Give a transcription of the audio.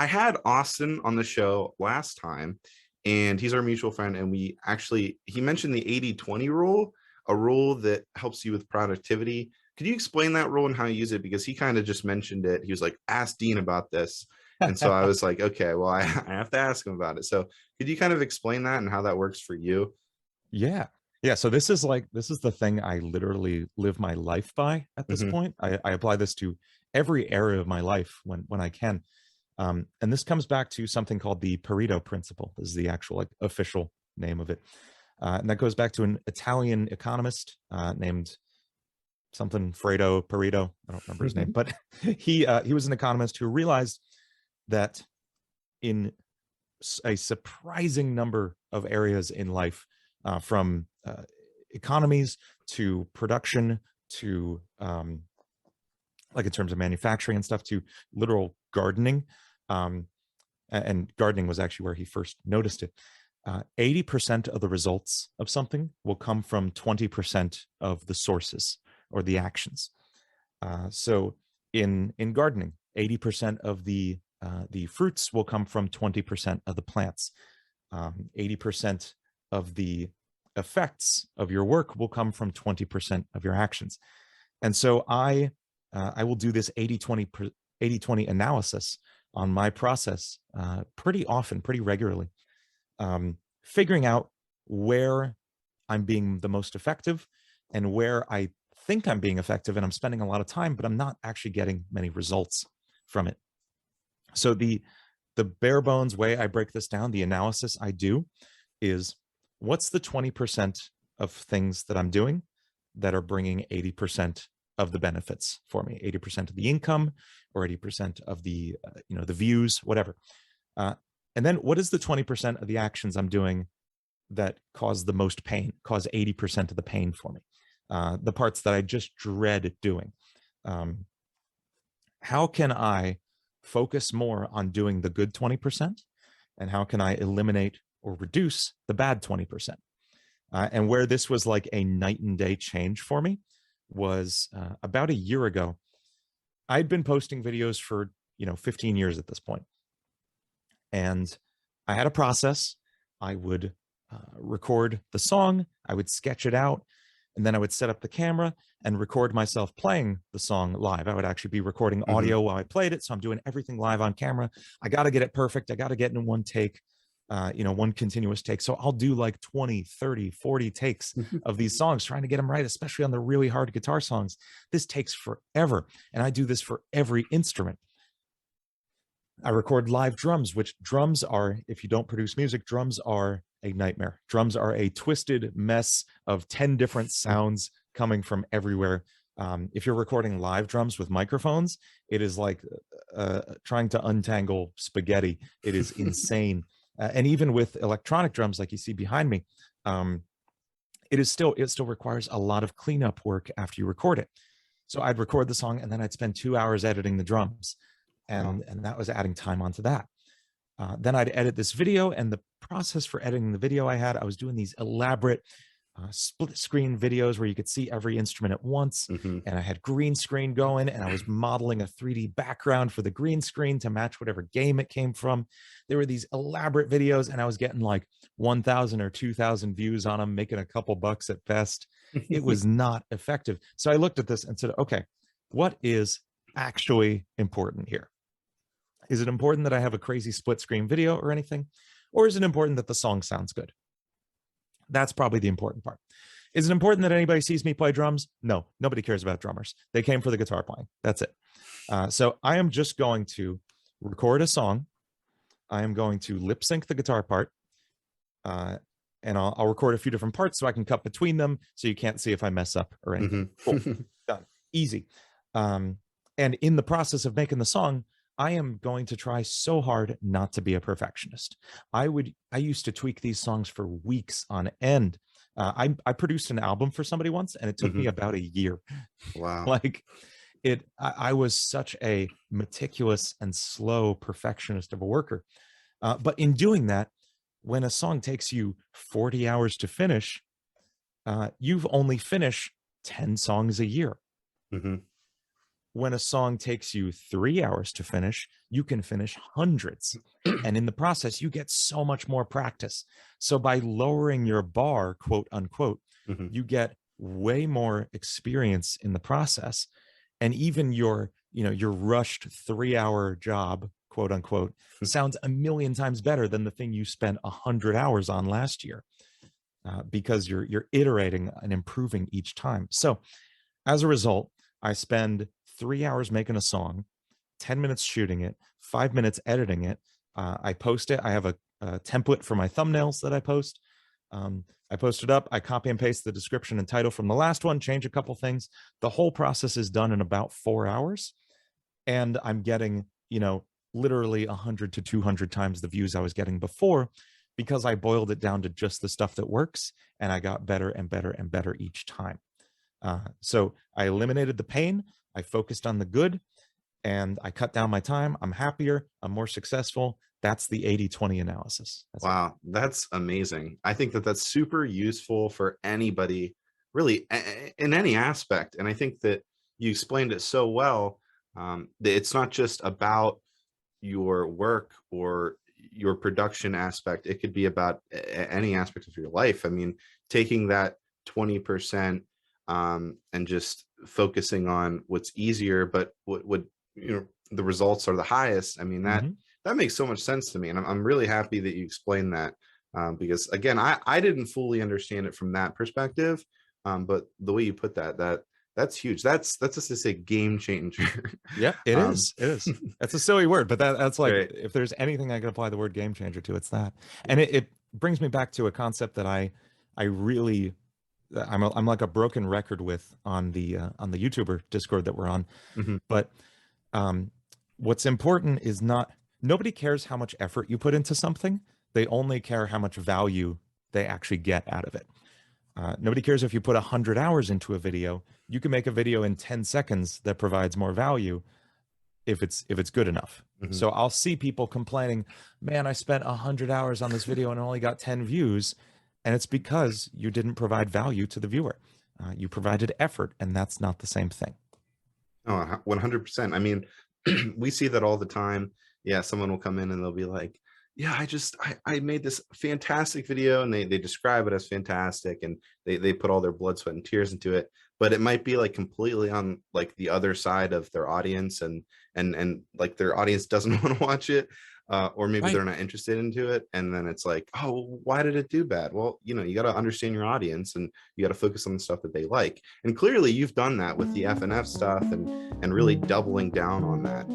I had Austin on the show last time, and he's our mutual friend. And he mentioned the 80/20 rule, a rule that helps you with productivity. Could you explain that rule and how you use it? Because he kind of just mentioned it. He was like, ask Dean about this. And so I was like, okay, well, I have to ask him about it. So could you kind of explain that and how that works for you? Yeah. Yeah. So this is the thing I literally live my life by at this Hmm. point. I apply this to every area of my life when I can. And this comes back to something called the Pareto principle. This is the actual like official name of it. And that goes back to an Italian economist named something Fredo Pareto. I don't remember his name, but he was an economist who realized that in a surprising number of areas in life, from economies to production to like in terms of manufacturing and stuff to literal gardening. Um, and gardening was actually where he first noticed it. 80% of the results of something will come from 20% of the sources or the actions. So in gardening, 80% of the fruits will come from 20% of the plants. 80% of the effects of your work will come from 20% of your actions. And so I will do this 80/20 analysis on my process pretty often, pretty regularly, figuring out where I'm being the most effective and where I think I'm being effective and I'm spending a lot of time, but I'm not actually getting many results from it. So the bare bones way I break this down, the analysis I do is what's the 20% of things that I'm doing that are bringing 80% of the benefits for me, 80% of the income or 80% of the, the views, whatever. And then what is the 20% of the actions I'm doing that cause the most pain, cause 80% of the pain for me? The parts that I just dread doing. How can I focus more on doing the good 20%? And how can I eliminate or reduce the bad 20%? And where this was like a night and day change for me was about a year ago. I'd been posting videos for 15 years at this point, and I had a process. I would record the song, I would sketch it out, and then I would set up the camera and record myself playing the song live. I would actually be recording Hmm. audio while I played it, so I'm doing everything live on camera. I got to get it perfect. I got to get in one take. One continuous take. So I'll do like 20, 30, 40 takes of these songs, trying to get them right, especially on the really hard guitar songs. This takes forever. And I do this for every instrument. I record live drums, which drums are, if you don't produce music, drums are a nightmare. Drums are a twisted mess of 10 different sounds coming from everywhere. If you're recording live drums with microphones, it is like trying to untangle spaghetti. It is insane. And even with electronic drums, like you see behind me, it still requires a lot of cleanup work after you record it. So I'd record the song and then I'd spend 2 hours editing the drums, Wow. and that was adding time onto that. Then I'd edit this video, and the process for editing the video I was doing these elaborate split screen videos where you could see every instrument at once. Hmm. And I had green screen going, and I was modeling a 3D background for the green screen to match whatever game it came from. There were these elaborate videos, and I was getting like 1,000 or 2,000 views on them, making a couple bucks at best. It was not effective. So I looked at this and said, okay, what is actually important here? Is it important that I have a crazy split screen video or anything? Or is it important that the song sounds good? That's probably the important part. Is it important that anybody sees me play drums? No, nobody cares about drummers. They came for the guitar playing. That's it. So I am just going to record a song. I am going to lip sync the guitar part. And I'll record a few different parts so I can cut between them so you can't see if I mess up or anything. Cool. Hmm. Done. Easy. And in the process of making the song, I am going to try so hard not to be a perfectionist. I used to tweak these songs for weeks on end. I produced an album for somebody once, and it took me Hmm. about a year. Wow. Like I was such a meticulous and slow perfectionist of a worker. But in doing that, when a song takes you 40 hours to finish, you've only finished 10 songs a year. Hmm. when a song takes you 3 hours to finish, you can finish hundreds. And in the process, you get so much more practice. So by lowering your bar, quote unquote, Mhm. you get way more experience in the process. And even your rushed 3 hour job, quote unquote, sounds a million times better than the thing you spent 100 hours on last year, because you're iterating and improving each time. So as a result, I spend 3 hours making a song, 10 minutes shooting it, 5 minutes editing it. I post it. I have a template for my thumbnails that I post. I post it up. I copy and paste the description and title from the last one, change a couple things. The whole process is done in about 4 hours. And I'm getting, literally 100 to 200 times the views I was getting before, because I boiled it down to just the stuff that works. And I got better and better and better each time. So I eliminated the pain, I focused on the good, and I cut down my time. I'm happier, I'm more successful. That's the 80-20 analysis. That's it. Wow, that's amazing. I think that that's super useful for anybody, really, in any aspect. And I think that you explained it so well. That it's not just about your work or your production aspect. It could be about any aspect of your life. I mean, taking that 20% and just focusing on what's easier, but what the results are the highest. I mean, Mhm. that makes so much sense to me, and I'm really happy that you explained that, because again, I didn't fully understand it from that perspective, but the way you put that's huge. That's just to say game changer. Yeah, it um, is. It is. That's a silly word, but that's like, right. if there's anything I can apply the word game changer to, it's that. And it brings me back to a concept that I really I'm like a broken record with on the YouTuber Discord that we're on. Hmm. But um, what's important is not, nobody cares how much effort you put into something. They only care how much value they actually get out of it. Nobody cares if you put 100 hours into a video. You can make a video in 10 seconds that provides more value if it's good enough. Hmm. So I'll see people complaining, man, I spent 100 hours on this video and only got 10 views. And it's because you didn't provide value to the viewer. You provided effort, and that's not the same thing. Oh, 100%. I mean, we see that all the time. Yeah, someone will come in and they'll be like, "Yeah, I made this fantastic video," and they describe it as fantastic, and they put all their blood, sweat, and tears into it. But it might be like completely on like the other side of their audience, and like their audience doesn't want to watch it, or maybe Right. they're not interested into it, and then it's like, "Oh, why did it do bad?" Well, you got to understand your audience, and you got to focus on the stuff that they like. And clearly, you've done that with the F and F stuff, and really doubling down on that.